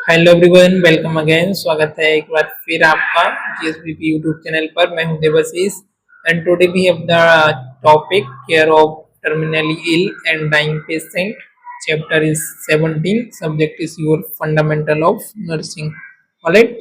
Hello everyone, welcome again. स्वागत है एक बार फिर आपका जीएसबीपी यूट्यूब चैनल पर। मैं हूं Devashish and today we have the topic care of terminally ill and dying patient. Chapter is 17, subject is your fundamental of nursing. Alright,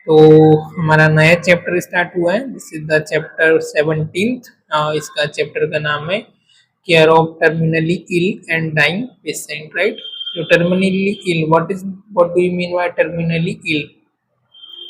तो हमारा नया चैप्टर स्टार्ट हुआ है। This is the chapter 17। इसका चैप्टर का नाम है care of terminally ill and dying patient. Right, तो terminally ill, what do you mean by terminally ill?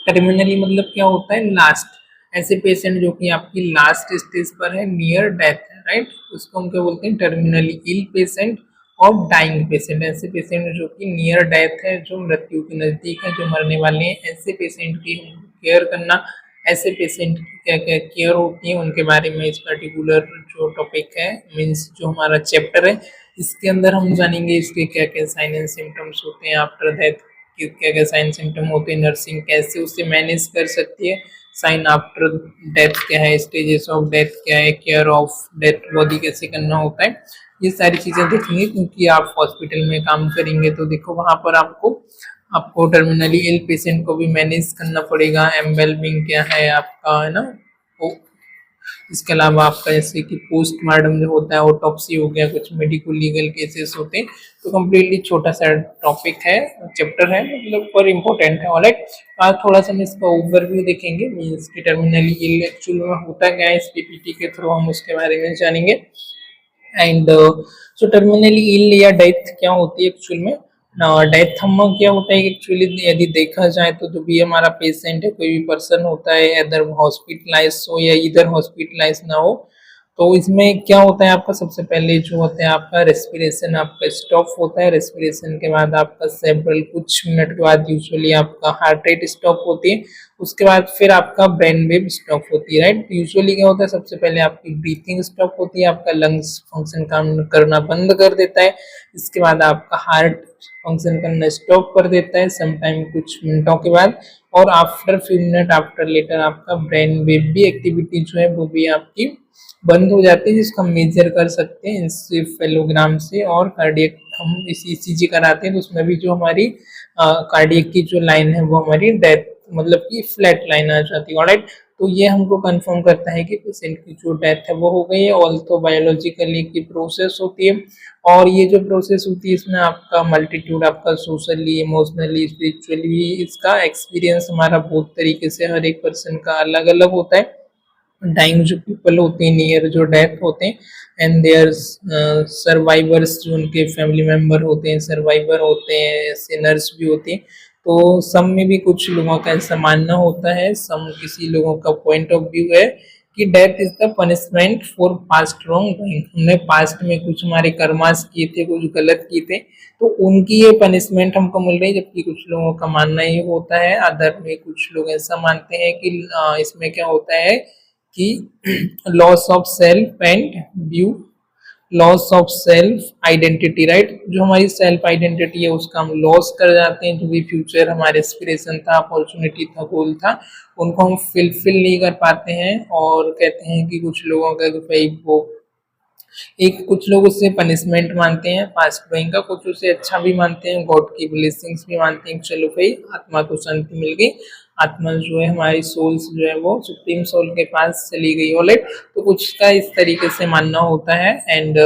Terminally मतलब क्या होता है? लास्ट। ऐसे पेशेंट जो कि आपकी लास्ट स्टेज पर है, नियर डेथ है। राइट, उसको हम क्या बोलते हैं? टर्मिनली इल पेशेंट और डाइंग पेशेंट। ऐसे पेशेंट जो कि नियर डेथ है, जो मृत्यु के नजदीक है, जो मरने वाले हैं, ऐसे पेशेंट की केयर करना। ऐसे पेशेंट की क्या क्या केयर होती है, उनके बारे में इस पर्टिकुलर जो टॉपिक है, मीन्स जो हमारा चैप्टर है, इसके अंदर हम जानेंगे इसके क्या क्या साइन एंड सिम्टम्स होते हैं आफ्टर डेथ, क्या क्या साइन सिम्टम होते हैं, नर्सिंग कैसे उससे मैनेज कर सकती है, साइन आफ्टर डेथ क्या है, स्टेजेस ऑफ डेथ क्या है, केयर ऑफ डेथ बॉडी कैसे करना होता है। ये सारी चीजें देखेंगे, क्योंकि आप हॉस्पिटल में काम करेंगे तो देखो वहां पर आपको आपको टर्मिनली इल पेशेंट को भी मैनेज करना पड़ेगा। एम्बेलमिंग क्या है आपका, है ना। वो इसके अलावा आपका जैसे कि पोस्टमार्टम जो होता है, ऑटोप्सी हो गया, कुछ मेडिको लीगल केसेस होते हैं। तो कम्प्लीटली छोटा सा टॉपिक है, चैप्टर है, मतलब पर इम्पोर्टेंट है। ऑलराइट, आज थोड़ा सा हम इसका ओवरव्यू देखेंगे, मीन्स की टर्मिनली इल एक्चुअल में होता क्या है, इस पीपीटी के थ्रू हम उसके बारे में जानेंगे। एंड सो टर्मिनली इल या डेथ क्या होती है एक्चुअल में? डेथ हम क्या होता है एक्चुअली, यदि देखा जाए तो जो भी हमारा पेशेंट है, कोई भी पर्सन होता है, अदर हॉस्पिटलाइज हो या इधर हॉस्पिटलाइज ना हो, तो इसमें क्या होता है आपका, सबसे पहले जो होता है आपका रेस्पिरेशन आपका स्टॉप होता है। रेस्पिरेशन के बाद आपका सेवरल कुछ मिनट के बाद यूजुअली आपका हार्ट रेट स्टॉप होती है। उसके बाद फिर आपका ब्रेन वेव स्टॉप होती है। राइट, यूजुअली क्या होता है, सबसे पहले आपकी ब्रीथिंग स्टॉप होती है, आपका लंग्स फंक्शन काम करना बंद कर देता है। इसके बाद आपका हार्ट फंक्शन करना स्टॉप कर देता है समटाइम कुछ मिनटों के बाद। और after few minute after later आपका ब्रेन वेव भी एक्टिविटी जो है वो भी आपकी बंद हो जाती है, जिसको हम मेजर कर सकते हैं इंसेफेलोग्राम से। और कार्डियक हम इस ईसीजी कराते हैं तो उसमें भी जो हमारी कार्डियक की जो लाइन है वो हमारी डेथ मतलब कि फ्लैट लाइन आ जाती है। ऑलराइट, तो ये हमको कंफर्म करता है कि पेशेंट की जो डेथ है वो हो गई है। ऑल्सो बायोलॉजिकली की प्रोसेस होती है, और ये जो प्रोसेस होती है इसमें आपका मल्टीट्यूड, आपका सोशली, इमोशनली, स्पिरिचुअली इसका एक्सपीरियंस हमारा बहुत तरीके से हर एक पर्सन का अलग अलग होता है। डाइंग जो पीपल होते हैं, नियर जो डेथ होते हैं, एंड देयर सर्वाइवर्स जो उनके फैमिली मेंबर होते हैं, सर्वाइवर होते हैं, सिनर्स भी होते हैं। तो सम में भी कुछ लोगों का ऐसा मानना होता है, सम किसी लोगों का पॉइंट ऑफ व्यू है कि death is the punishment for past wrong doing. हमने पास्ट में कुछ हमारे कर्मास किए थे, कुछ गलत किए थे, तो उनकी ये पनिशमेंट हमको मिल रही है। जबकि कुछ लोगों का मानना ये होता है, अदर में कुछ लोग ऐसा मानते हैं कि इसमें क्या होता है कि loss of self and view, loss of self identity. Right, जो हमारी सेल्फ आइडेंटिटी है उसका हम लॉस कर जाते हैं। जो भी फ्यूचर हमारे एस्पिरेशन था, अपॉर्चुनिटी था, गोल था, उनको हम फिलफिल नहीं कर पाते हैं। और कहते हैं कि कुछ लोगों का भाई वो एक कुछ लोग उससे पनिशमेंट मानते हैं पास्ट गोइंग का, कुछ उसे अच्छा भी मानते हैं, गॉड की ब्लेसिंग्स भी मानते हैं। चलो भाई आत्मा को शांति मिल गई, आत्मा जो है हमारी सोल्स जो है वो सुप्रीम सोल के पास चली गई। ऑलराइट, तो कुछ का इस तरीके से मानना होता है। एंड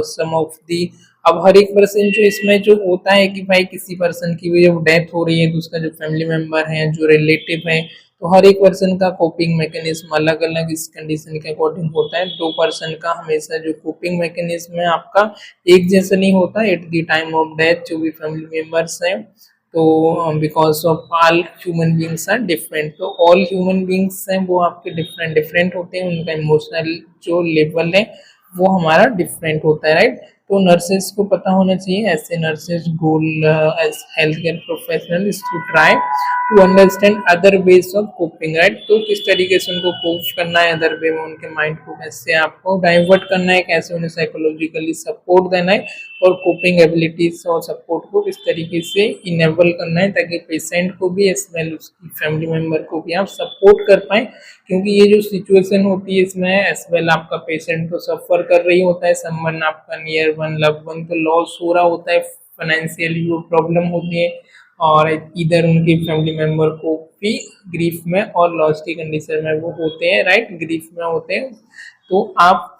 सम ऑफ दी, अब हर एक पर्सन जो इसमें जो होता है कि भाई किसी पर्सन की भी जब डेथ हो रही है तो उसका जो फैमिली मेंबर है, जो रिलेटिव है, तो हर एक पर्सन का कोपिंग मैकेनिज्म अलग अलग इस कंडीशन के अकॉर्डिंग होता है। दो पर्सन का हमेशा जो कोपिंग मैकेनिज्म है आपका एक जैसा नहीं होता at the time of death. जो भी फैमिली मेंबर्स हैं, तो because of all human beings are different, तो ऑल ह्यूमन बींग्स हैं वो आपके डिफरेंट डिफरेंट होते हैं, उनका इमोशनल जो लेवल है वो हमारा डिफरेंट होता है। राइट, तो नर्सेस को पता होना चाहिए, ऐसे nurses goal as health care professional is to try to understand other ways of coping. Right, तो किस तरीके से उनको कोप करना है, अदर वे में उनके माइंड को कैसे आपको डाइवर्ट करना है, कैसे उन्हें साइकोलॉजिकली सपोर्ट देना है, और कोपिंग एबिलिटीज और सपोर्ट को किस तरीके से इनेबल करना है, ताकि पेशेंट को भी एज वेल उसकी फैमिली मेंबर को भी आप सपोर्ट कर पाए। क्योंकि ये जो सिचुएशन होती है इसमें एज वेल आपका पेशेंट तो सफर कर रही होता है, समवन आपका नियर वन लव वन तो लॉस हो रहा होता है, फाइनेंशियली वो प्रॉब्लम होती है, और इधर उनके फैमिली मेम्बर को भी ग्रीफ में और लॉस की कंडीशन में वो होते हैं, राइट, ग्रीफ में होते हैं। तो आप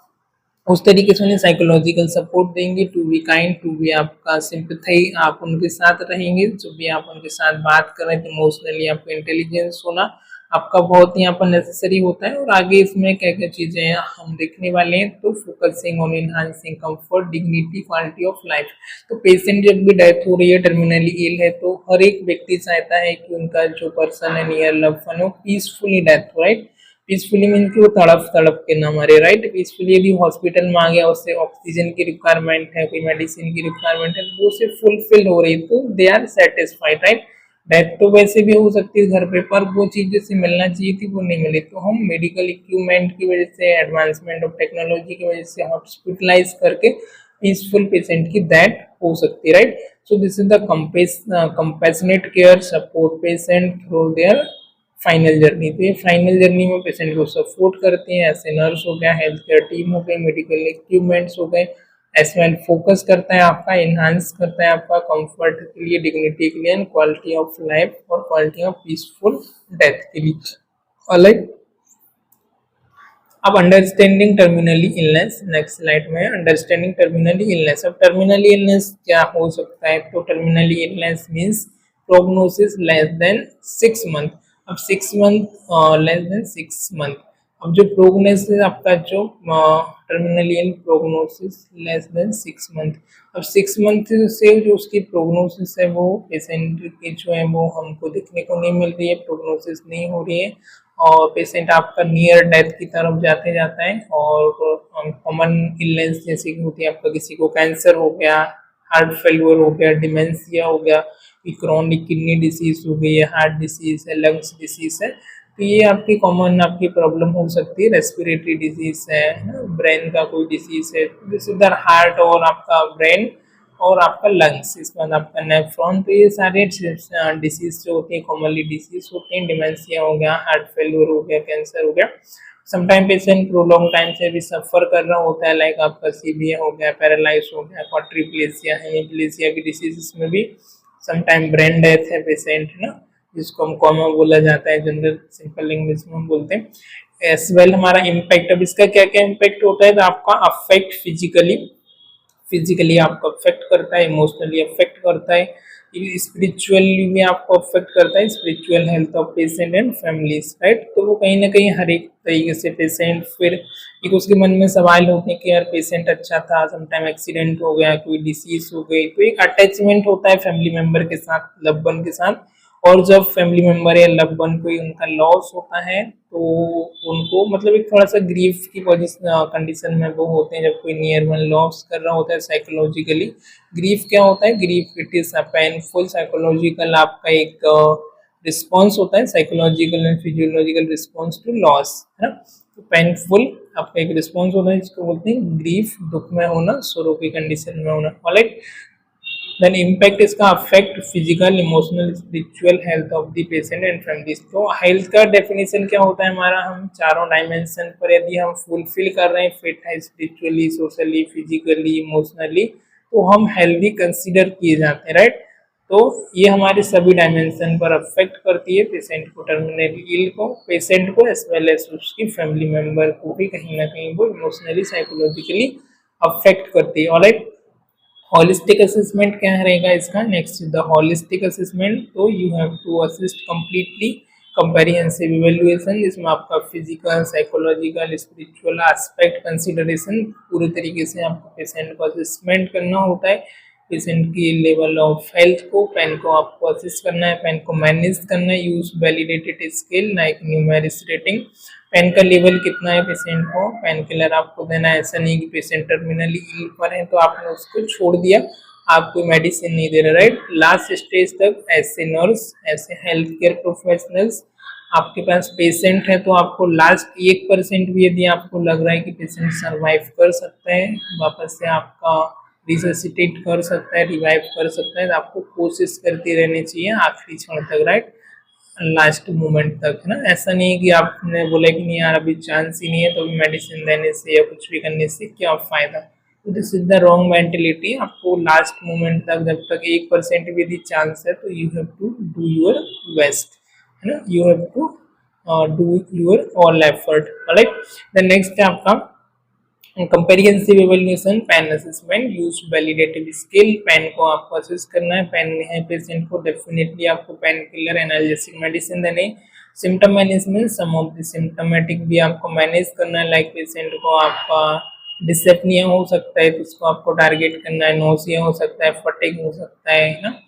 उस तरीके से उन्हें साइकोलॉजिकल सपोर्ट देंगे, to be kind, to be आपका सिंपैथी, आप उनके साथ रहेंगे, जो भी आप उनके साथ बात कर रहे हैं, इमोशनली आपका इंटेलिजेंस होना आपका बहुत यहाँ पर नेसेसरी होता है। और आगे इसमें क्या क्या चीज़ें हैं हम देखने वाले हैं, तो focusing on enhancing comfort, dignity, quality of life. तो पेशेंट जब भी डेथ हो रही है, टर्मिनली इल है, तो हर एक व्यक्ति चाहता है कि उनका जो पर्सन है, नियर लव वन हो, पीसफुली डेथ हो, राइट। पीसफुली मीन कि वो तड़प तड़प के ना मरे, राइट। पीसफुली यदि हॉस्पिटल में आ गया, उससे ऑक्सीजन की रिक्वायरमेंट है, कोई मेडिसिन की रिक्वायरमेंट है, वो उसे फुलफिल हो रही है, तो they are satisfied, right. Death तो वैसे भी हो सकती है घर पे, पर वो चीज जैसे मिलना चाहिए थी वो नहीं मिली, तो हम मेडिकल इक्विपमेंट की वजह से, एडवांसमेंट ऑफ टेक्नोलॉजी की वजह से हॉस्पिटलाइज करके पीसफुल पेशेंट की डेथ हो सकती है, right. So this is the compassionate care support patient through their final journey. तो ये फाइनल जर्नी में पेशेंट को सपोर्ट करते हैं, ऐसे नर्स हो गया, हेल्थ केयर टीम हो गई, मेडिकल इक्विपमेंट्स हो गए, एज वेल फोकस करता है आपका, इन्हांस करता है आपका कंफर्ट के लिए, डिग्निटी के लिए, एंड क्वालिटी ऑफ लाइफ और क्वालिटी ऑफ पीसफुल डेथ के लिए। ऑलराइट, अब understanding terminally illness, next slide में अंडरस्टैंडिंग टर्मिनली इलनेस। अब टर्मिनली इलनेस क्या हो सकता है, तो terminally illness means prognosis less than 6 month. अब 6 मंथ लेस देन 6 मंथ। अब जो प्रोग्नोसिस आपका जो टर्मिनली इन प्रोग्नोसिस लेस देन 6 मंथ, अब 6 मंथ से जो उसकी प्रोग्नोसिस है वो पेशेंट की जो है वो हमको देखने को नहीं मिल रही है, प्रोग्नोसिस नहीं हो रही है, और पेशेंट आपका नियर डेथ की तरफ जाते जाता है। और कॉमन इलनेस जैसे कि होती है आपका, किसी को कैंसर हो गया, हार्ट फेलियर हो गया, डिमेंशिया हो गया, क्रॉनिक किडनी डिसीज हो गई है, हार्ट डिसीज है, लंग्स डिसीज है, तो ये आपकी कॉमन आपकी प्रॉब्लम हो सकती है। रेस्पिरेटरी डिजीज है, ब्रेन का कोई डिसीज है, जैसे इधर हार्ट और आपका ब्रेन और आपका लंग्स, इसके बाद आपका नेफ्रॉन, तो ये सारे डिसीज जो होती है कॉमनली डिसीज होते हैं। डिमेंशिया हो गया, हार्ट फेलियर हो गया, कैंसर हो गया। समटाइम पेशेंट प्रोलॉन्ग टाइम से भी सफर कर रहा होता है, लाइक आपका सीबीए हो गया, पैरालाइज हो गया, क्वाड्रिप्लेजिया, हेमिप्लेजिया की डिसीज में भी समटाइम ब्रेन डेथ है पेशेंट, है ना, जिसको हम कॉमा बोला जाता है, जनरल सिंपल लैंग्वेज में हम बोलते हैं। एज वेल हमारा इम्पैक्ट, अब इसका क्या क्या इम्पैक्ट होता है, तो आपका अफेक्ट फिजिकली आपको अफेक्ट करता है, इमोशनली अफेक्ट करता है, स्पिरिचुअली भी आपको अफेक्ट करता है, spiritual health of patient and families, right. तो वो कहीं ना कहीं हर एक तरीके से पेशेंट, फिर एक उसके मन में सवाल होते हैं कि यार पेशेंट अच्छा था, समटाइम एक्सीडेंट हो गया, कोई डिसीज हो गई, तो एक अटैचमेंट होता है फैमिली मेंबर के साथ, लव वन के साथ। और जब फैमिली मेंबर या लव वन कोई उनका लॉस होता है, तो उनको मतलब एक थोड़ा सा ग्रीफ की पोजीशन कंडीशन में वो होते हैं, जब कोई नियर वन लॉस कर रहा होता है साइकोलॉजिकली। ग्रीफ क्या होता है, grief it is a painful psychological आपका एक रिस्पॉन्स होता है, psychological and physiological response to loss, है ना। तो पेनफुल आपका एक रिस्पॉन्स होता है, जिसको बोलते हैं ग्रीफ, दुख में होना, सरो की कंडीशन में होना। ऑलराइट, देन इम्पैक्ट इसका affect physical, emotional, spiritual health of the patient and families. तो हेल्थ का डेफिनेशन क्या होता है हमारा, हम चारों डायमेंशन पर यदि हम फुलफिल कर रहे हैं, फिट है स्पिरिचुअली, सोशली, फिजिकली, इमोशनली, तो हम हेल्दी कंसीडर किए जाते हैं, राइट। तो ये हमारे सभी डायमेंशन पर अफेक्ट करती है पेशेंट को, टर्मिनली इल को, पेशेंट को, एज वेल एज उसकी फैमिली मेंबर को भी कहीं ना कहीं वो इमोशनली, साइकोलॉजिकली अफेक्ट करती है। ऑलराइट, होलिस्टिक असेसमेंट क्या रहेगा इसका, नेक्स्ट द होलिस्टिक असेसमेंट। तो you have to assist completely comprehensive evaluation, जिसमें आपका physical, psychological, spiritual aspect consideration, पूरे तरीके से आपको पेशेंट को असेसमेंट करना होता है, पेशेंट की लेवल ऑफ हेल्थ को, पेन को आपको असिस्ट करना है, पेन को मैनेज करना है, use validated scale like numeric rating, pain का लेवल कितना है पेशेंट को, पेन किलर आपको देना है, ऐसा नहीं कि पेशेंट टर्मिनली इल पर है तो आपने उसको छोड़ दिया, आप कोई मेडिसिन नहीं दे रहे, राइट। लास्ट स्टेज तक ऐसे नर्स, ऐसे हेल्थ केयर प्रोफेशनल्स आपके पास पेशेंट है, तो आपको लास्ट 1% भी यदि आपको लग रहा है कि पेशेंट सर्वाइव कर सकता है, वापस से आपका रिससिटेट कर सकता है, रिवाइव कर सकता है, तो आपको कोशिश करती रहनी चाहिए आखिरी क्षण तक, राइट, लास्ट मोमेंट तक, है ना। ऐसा नहीं है कि आपने बोला कि नहीं यार अभी चांस ही नहीं है, तो अभी मेडिसिन देने से या कुछ भी करने से क्या फायदा, तो this is the wrong mentality. आपको लास्ट मोमेंट तक, जब तक 1% भी दी चांस है, तो you have to do your best, है ना, you have to do your all effort. Right, the next है आपका comparison evaluation pain assessment use validative scale. Pain को आपको असेस करना है, पेन है पेशेंट को डेफिनेटली आपको पेन किलर एनाल्जेसिक मेडिसिन देने। Symptom management, some of the symptomatic भी आपको मैनेज करना है, लाइक पेशेंट को आपका डिसेप्निया हो सकता है तो उसको आपको टारगेट करना है, नोसिया हो सकता है, फटिग हो सकता है ना,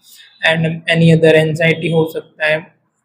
एंड एनी अदर एंजाइटी हो सकता है।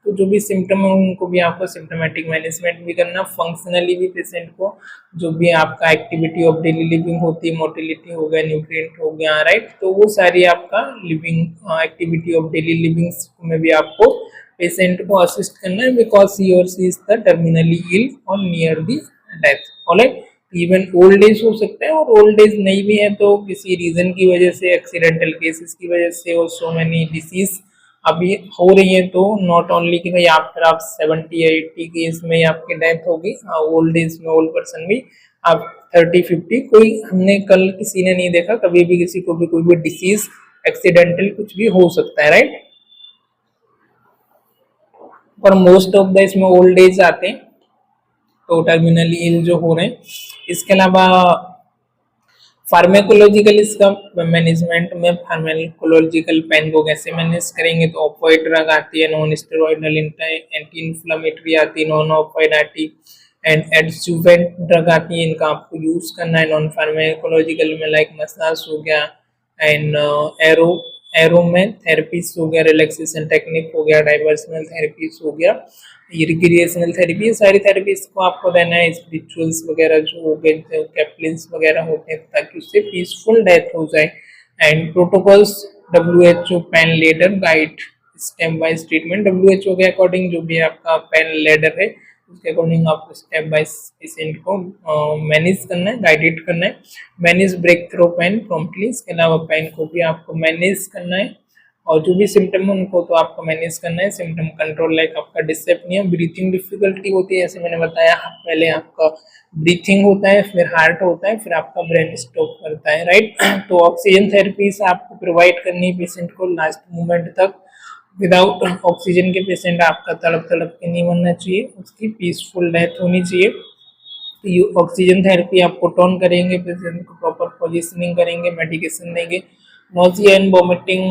तो जो भी सिम्टम है उनको भी आपको सिम्टोमेटिक मैनेजमेंट भी करना, फंक्शनली भी पेशेंट को जो भी आपका एक्टिविटी ऑफ डेली लिविंग होती है, मोटिलिटी हो गया, न्यूट्रिएंट हो गया, राइट, तो वो सारी आपका living activity of daily living में भी आपको पेशेंट को असिस्ट करना है, बिकॉज ही और सी इज द टर्मिनली इल और near the death. Alright, even old age हो सकता है, और ओल्ड एज नहीं भी है तो किसी रीजन की वजह से, एक्सीडेंटल केसेस की वजह से, और सो मेनी डिसीज अभी हो रही है, तो नॉट ओनली कि भाई आप 70 या 80 की एज में आपकी डेथ होगी, ओल्ड एज में ओल्ड पर्सन भी आप 30-50, कोई हमने कल किसी ने नहीं देखा कभी भी किसी को भी कोई भी डिसीज एक्सीडेंटल कुछ भी हो सकता है, राइट। पर मोस्ट ऑफ द इसमें ओल्ड एज आते हैं, तो टर्मिनली इल जो हो रहे हैं। इसके अलावा फार्मेकोलॉजिकल इसका मैनेजमेंट में, फार्मेकोलॉजिकल पेन को कैसे मैनेज करेंगे, तो ऑपोइड ड्रग आती है, नॉन स्टेरॉइडल एंटी इन्फ्लेमेटरी आती है, नॉन ऑपोइड आती, एंड एडजुवेंट ड्रग आती है, इनका आपको यूज करना है। नॉन फार्मेकोलॉजिकल में लाइक मसाज हो गया, एंड एरो में थेरेपीज हो गया, रिलैक्सेशन टेक्निक हो गया, डाइवर्सनल थेरेपीज हो गया, रिक्रिएशनल थेरेपी, सारी थेरेपीज को आपको देना है। स्पिरिचुअल्स वगैरह जो हो गए, कैप्लिन्स वगैरह होते हैं, ताकि उससे पीसफुल डेथ हो जाए। And protocols, WHO pain ladder guide step wise treatment, WHO के अकॉर्डिंग जो भी आपका पेन लेडर है उसके अकॉर्डिंग आपको स्टेप बाय पेशेंट को मैनेज करना है, गाइडेड करना है। Manage break through pain promptly, इसके अलावा पेन को भी आपको मैनेज करना है, और जो भी सिम्टम है उनको तो आपको मैनेज करना है। सिम्टम कंट्रोल, लाइक आपका डिस्पेनिया, ब्रीथिंग डिफिकल्टी होती है, जैसे मैंने बताया, पहले आपका ब्रीथिंग होता है, फिर हार्ट होता है, फिर आपका ब्रेन स्टॉप करता है, राइट। तो ऑक्सीजन थेरेपीज आपको प्रोवाइड करनी है पेशेंट को लास्ट मोमेंट तक। विदाउट ऑक्सीजन के पेशेंट आपका तड़प तड़प के नहीं मरना चाहिए, उसकी पीसफुल डेथ होनी चाहिए। तो ऑक्सीजन थेरेपी आप पुट ऑन करेंगे, पेशेंट को प्रॉपर पोजिशनिंग करेंगे, मेडिकेशन देंगे। नोजिया एंड वोमिटिंग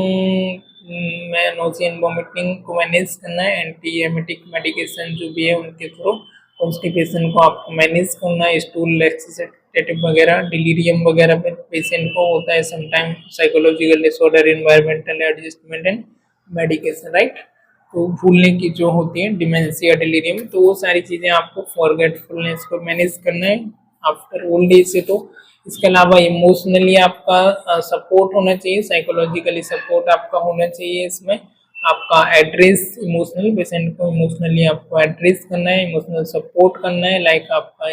में, नोजिया एंड वोमिटिंग को मैनेज करना है, एंटी एमेटिक मेडिकेशन जो भी है उनके थ्रू कॉन्स्टिपेशन को आपको मैनेज करना है। स्टूल लैक्सेटिव वगैरह, डिलीरियम वगैरह पे पेशेंट को होता है sometime, psychological disorder, environmental adjustment and medication, right. तो भूलने की जो होती है डिमेंशिया, डिलीरियम, तो वो सारी चीज़ें आपको फॉरगेटफुलनेस को मैनेज करना है आफ्टर ओल्ड एज से। तो इसके अलावा इमोशनली आपका सपोर्ट होना चाहिए, साइकोलॉजिकली सपोर्ट आपका होना चाहिए। इसमें आपका एड्रेस, इमोशनल पेशेंट को इमोशनली आपको एड्रेस करना है, इमोशनल सपोर्ट करना है, लाइक आपका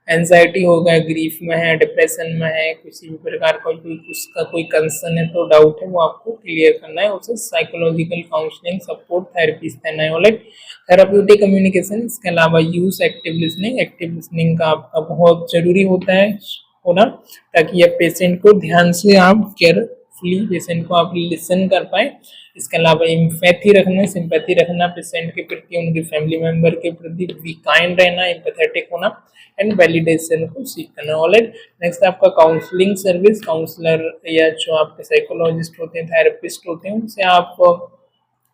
एंजाइटी हो गया, ग्रीफ में है, डिप्रेशन में है, किसी भी प्रकार का कोई उसका कोई कंसर्न है, तो डाउट है, वो आपको क्लियर करना है, उसे साइकोलॉजिकल काउंसलिंग सपोर्ट थेरेपीज देना है। ऑलराइट, थेराप्यूटिक कम्युनिकेशन, इसके अलावा use active listening. Active listening का आपका बहुत जरूरी होता है होना, ताकि आप पेशेंट को ध्यान से आप केयरफुली पेशेंट को आप लिसन कर पाए। इसके अलावा एम्पैथी रखना, सिंपैथी रखना पेशेंट के प्रति, उनके फैमिली मेंबर के प्रति, बी काइंड रहना, एम्पैथेटिक होना, एंड वैलिडेशन को सीख करना। ऑलराइट, नेक्स्ट आपका काउंसलिंग सर्विस। काउंसलर या जो आपके साइकोलॉजिस्ट होते हैं, थेरेपिस्ट होते हैं, उनसे आप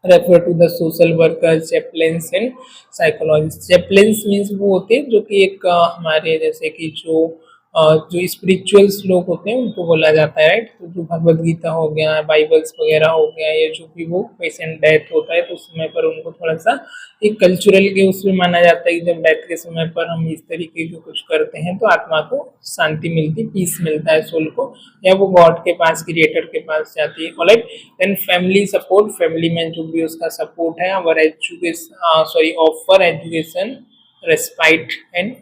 refer to the social worker, chaplains and psychologist. Chaplains means वो होते हैं जो कि एक हमारे जैसे कि जो स्पिरिचुअल्स लोग होते हैं उनको बोला जाता है, राइट। तो जो भगवद गीता हो गया, बाइबल्स वगैरह हो गया, या जो भी वो पेशेंट डेथ होता है तो उस समय पर उनको थोड़ा सा एक कल्चरल के उसमें माना जाता है कि जब डेथ के समय पर हम इस तरीके के कुछ करते हैं तो आत्मा को शांति मिलती, पीस मिलता है सोल को, या वो गॉड के पास, क्रिएटर के पास जाती है। Alright, then family support. Family में जो भी उसका सपोर्ट है, और education, offer education, respite and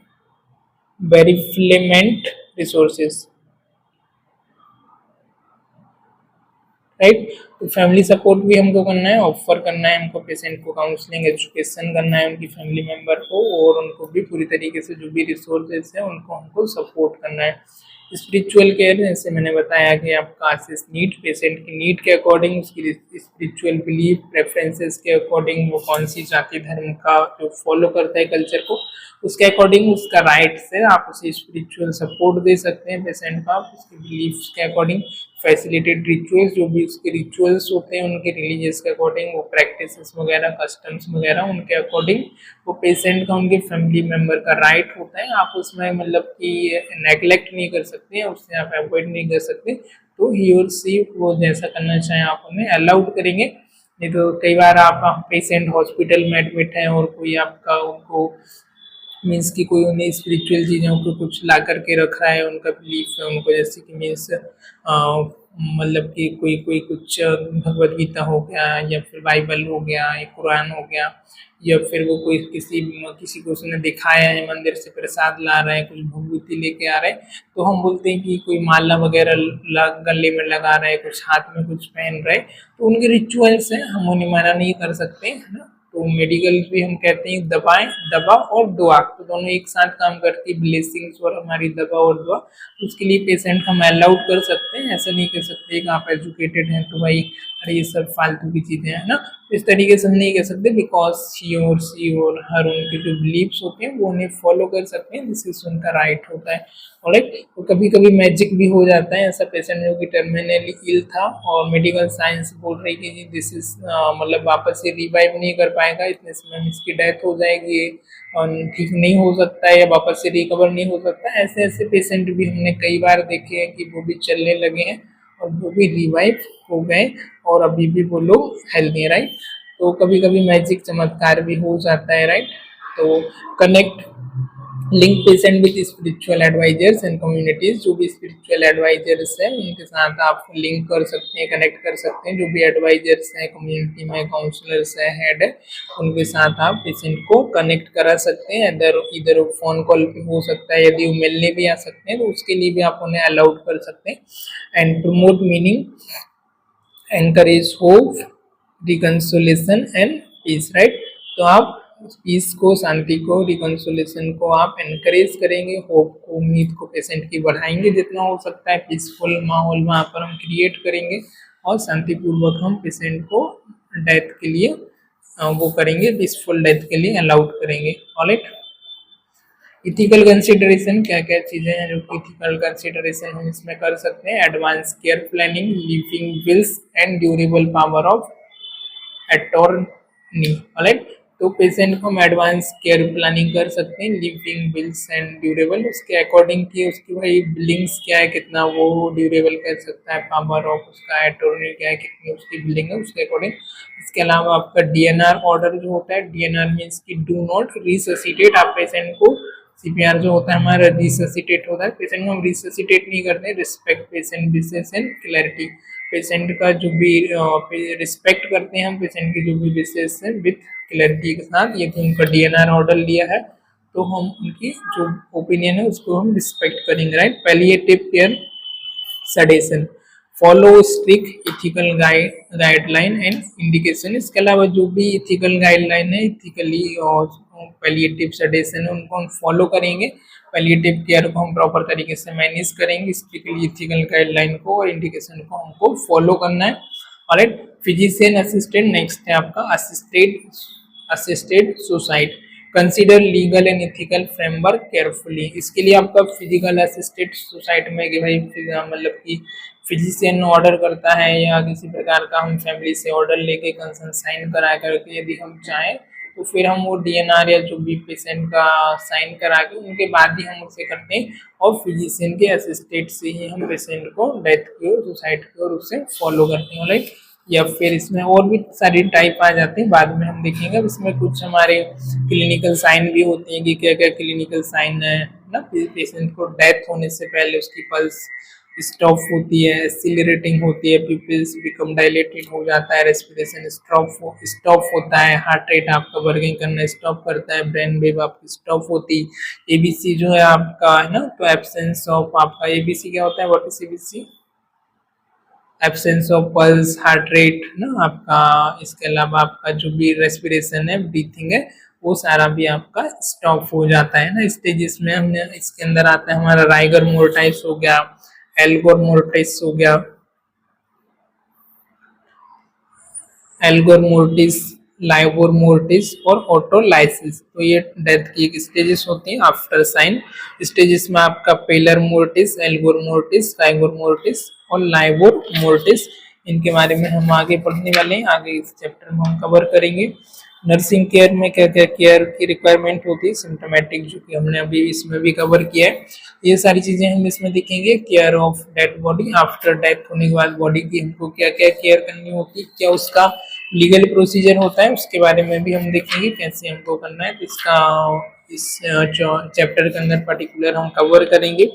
bereavement resources, right. तो फैमिली सपोर्ट भी हमको करना है, ऑफर करना है हमको पेशेंट को, काउंसलिंग, एजुकेशन करना है उनकी फैमिली मेंबर को, और उनको भी पूरी तरीके से जो भी रिसोर्सेज है उनको हमको सपोर्ट करना है। स्पिरिचुअल केयर जैसे मैंने बताया कि आपका असेस नीड, पेशेंट की नीड के अकॉर्डिंग, उसकी स्पिरिचुअल बिलीफ प्रेफरेंसेस के अकॉर्डिंग, वो कौन सी जाति धर्म का जो फॉलो करता है कल्चर को, उसके अकॉर्डिंग उसका राइट से आप उसे स्पिरिचुअल सपोर्ट दे सकते हैं पेशेंट का, उसके बिलीफ्स के अकॉर्डिंग फैसिलिटेड रिचुअल्स, जो भी उसके रिचुअल्स होते हैं उनके रिलीजियस के अकॉर्डिंग, वो प्रैक्टिसेस वगैरह कस्टम्स वगैरह उनके अकॉर्डिंग, वो पेशेंट का उनके फैमिली मेम्बर का राइट होता है। आप उसमें मतलब कि नेग्लेक्ट नहीं कर सकते, उससे आप अवॉइड नहीं कर सकते। तो ही और सी वो जैसा करना चाहें आप उन्हें अलाउड करेंगे। नहीं तो कई बार आप पेशेंट हॉस्पिटल में एडमिट है और कोई आपका उनको मीन्स कि कोई उन्हें स्पिरिचुअल चीज़ों को कुछ ला करके रख रहा है, उनका बिलीफ है उनको, जैसे कि मीन्स मतलब कि कोई कोई कुछ भगवत गीता हो गया या फिर बाइबल हो गया या कुरान हो गया, या फिर वो कोई किसी को उसने दिखाया है मंदिर से प्रसाद ला रहा है, कुछ भभूति लेके आ रहा है, तो हम बोलते हैं कि कोई माला वगैरह गले में लगा रहा है, कुछ हाथ में कुछ पहन रहा है, तो उनके रिचुअल्स हैं, हम उन्हें मना नहीं कर सकते, है ना। तो मेडिकल भी हम कहते हैं दवाएं, दवा और दुआ, तो दोनों एक साथ काम करती है, ब्लेसिंग्स और हमारी दवा और दुआ। उसके लिए पेशेंट हम अलाउड कर सकते हैं, ऐसा नहीं कर सकते कि आप एजुकेटेड हैं तो भाई अरे ये सब फालतू की चीज़ें हैं ना, इस तरीके से हम नहीं कह सकते, बिकॉज शी और हर उनके जो बिलीव्स होते हैं वो उन्हें फॉलो कर सकते हैं, दिस इज उनका राइट होता है। ऑलराइट, तो कभी कभी मैजिक भी हो जाता है, ऐसा पेशेंट जो कि टर्मिनली इल था और मेडिकल साइंस बोल रही कि जी दिस इज मतलब वापस से रिवाइव नहीं कर पाएगा, इतने समय में इसकी डेथ हो जाएगी, ठीक नहीं हो सकता है या वापस से रिकवर नहीं हो सकता। ऐसे ऐसे पेशेंट भी हमने कई बार देखे हैं कि वो भी चलने लगे हैं और वो भी रिवाइव हो गए और अभी भी वो लोग हेल्दी है, राइट। तो कभी कभी मैजिक चमत्कार भी हो जाता है, राइट। तो connect link patient with spiritual advisers and communities, जो भी स्पिरिचुअल एडवाइजर्स हैं उनके साथ आप लिंक कर सकते हैं, कनेक्ट कर सकते हैं, जो भी एडवाइजर्स हैं कम्युनिटी में, काउंसलर्स हैं, हेड है, उनके साथ आप पेशेंट को कनेक्ट करा सकते हैं। इधर फोन कॉल भी हो सकता है, यदि वो मिलने भी आ सकते हैं तो उसके लिए भी आप उन्हें अलाउड कर सकते हैं। And promote meaning, encourage hope, reconciliation and peace, right. तो आप पीस को, शांति को, रिकंसोलेशन को आप एनकरेज करेंगे, होप को, उम्मीद को पेशेंट की बढ़ाएंगे जितना हो सकता है, पीसफुल माहौल वहाँ पर हम क्रिएट करेंगे और शांतिपूर्वक हम पेशेंट को डेथ के लिए वो करेंगे, पीसफुल डेथ के लिए अलाउड करेंगे। ऑलराइट, इथिकल कंसिडरेशन, क्या क्या चीज़ें हैं जो इथिकल कंसिडरेशन हम इसमें कर सकते हैं। Advance care planning, living wills and durable power of attorney. Alright, तो पेशेंट को हम एडवांस केयर प्लानिंग कर सकते हैं, लिविंग विल्स एंड ड्यूरेबल, उसके अकॉर्डिंग की उसकी भाई बिलिंग्स क्या है, कितना वो ड्यूरेबल कर सकता है, पावर ऑफ उसका अटॉर्नी क्या है, कितनी उसकी बिलिंग है, उसके अकॉर्डिंग। इसके अलावा आपका डीएनआर ऑर्डर जो होता है, डीएनआर मीन्स की डू नॉट रिससिटेट, आप पेशेंट को, सीपीआर जो होता है हमारा रिससिटेट होता है, पेशेंट को हम रिससिटेट नहीं करते, respect patient wishes and clarity, patient का जो भी रिस्पेक्ट करते हैं हम पेशेंट की जो भी विशेष है विथ क्लैरिटी के साथ, ये तो उनका डीएनआर ऑर्डर लिया है तो हम उनकी जो ओपिनियन है उसको हम रिस्पेक्ट करेंगे, right. Palliative care, sedation, follow strict ethical guideline and indication, इसके अलावा जो भी इथिकल गाइडलाइन है, इथिकली और पैलिएटिव सडेशन है उनको हम फॉलो करेंगे, पैलिएटिव केयर को हम प्रॉपर तरीके से मैनेज करेंगे, स्ट्रिक्टली इथिकल गाइडलाइन को और इंडिकेशन को हमको फॉलो करना है। ऑलराइट, फिजिशियन असिस्टेंट, नेक्स्ट है आपका assisted suicide, consider legal and ethical framework carefully, इसके लिए आपका फिजिकल असिस्टेड सुसाइड में कि भाई मतलब कि फिजिशियन ऑर्डर करता है या किसी प्रकार का हम फैमिली से ऑर्डर लेके कंसर्न साइन करा करके यदि हम चाहें तो फिर हम वो डीएनआर या जो भी पेशेंट का साइन करा के उनके बाद ही हम उसे करते हैं और फिजिशियन के असिस्टेड से ही हम पेशेंट को डेथ की और सुसाइड की और उसे फॉलो करते हैं, राइट। या फिर इसमें और भी सारी टाइप आ जाते हैं, बाद में हम देखेंगे। इसमें कुछ हमारे क्लिनिकल साइन भी होते हैं कि क्या क्या क्लिनिकल साइन है ना, पेशेंट को डेथ होने से पहले उसकी पल्स स्टॉप होती है, एक्सीलरेटिंग होती है, पिपल्स बिकम डायलेटेड हो जाता है, रेस्पिरेशन स्टॉप होता है, हार्ट रेट आपका वर्किंग करना स्टॉप करता है, ब्रेन वेव आपकी स्टॉप होती है, एबीसी जो है आपका है ना, तो एब्सेंस ऑफ आपका एबीसी क्या होता है, what is ABC, absence of pulse, heart rate ना आपका, इसके अलावा आपका जो भी रेस्पिरेशन है, ब्रीथिंग है, वो सारा भी आपका स्टॉप हो जाता है ना स्टेजेस में। हमने इसके अंदर आता है हमारा राइगर मोर्टाइस हो गया, एल्गोर मोर्टिस हो गया, एल्गोर मोर्टिस, लाइगोर मोर्टिस और ऑटोलाइसिस। तो ये डेथ की एक स्टेजेस होती हैं आफ्टर साइन। स्टेजेस में आपका पेलर मोर्टिस, एल्गोर मोर्टिस, लाइगोर मोर्टिस और लाइगोर मोर्टिस, इनके बारे में हम आगे पढ़ने वाले हैं। आगे इस चैप्टर में हम कवर करेंगे नर्सिंग केयर में क्या क्या केयर की रिक्वायरमेंट होती है, सिम्टोमेटिक जो कि हमने अभी इसमें भी कवर किया है। ये सारी चीजें हम इसमें देखेंगे। Care of dead body, after death होने के बाद बॉडी की हमको क्या क्या केयर करनी होती है, क्या उसका लीगल प्रोसीजर होता है, उसके बारे में भी हम देखेंगे कैसे हमको करना है। तो इसका इस चैप्टर के अंदर पर्टिकुलर हम कवर करेंगे।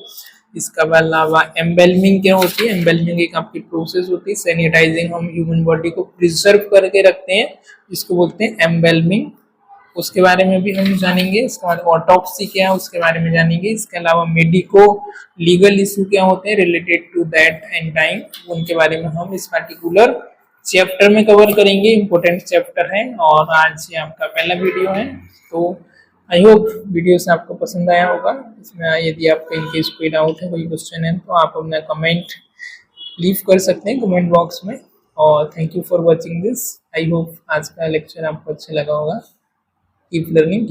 इसका अलावा एम्बेलमिंग क्या होती है, एम्बेलमिंग एक आपकी प्रोसेस होती है। सैनिटाइजिंग, हम ह्यूमन बॉडी को प्रिजर्व करके रखते हैं, इसको बोलते हैं एम्बेलमिंग। उसके बारे में भी हम जानेंगे। इसके बाद ऑटोप्सी क्या है उसके बारे में जानेंगे। इसके अलावा मेडिको लीगल इशू क्या होते हैं related to that end time, उनके बारे में हम इस पर्टिकुलर चैप्टर में कवर करेंगे। इंपॉर्टेंट चैप्टर है और आज ये आपका पहला वीडियो है। तो आई होप वीडियो से आपको पसंद आया होगा। इसमें यदि आपका इनकेस कोई डाउट है, कोई क्वेश्चन है, तो आप अपना कमेंट लीव कर सकते हैं कमेंट बॉक्स में। और thank you for watching this. I hope आज का लेक्चर आपको अच्छा लगा होगा। Keep learning, keep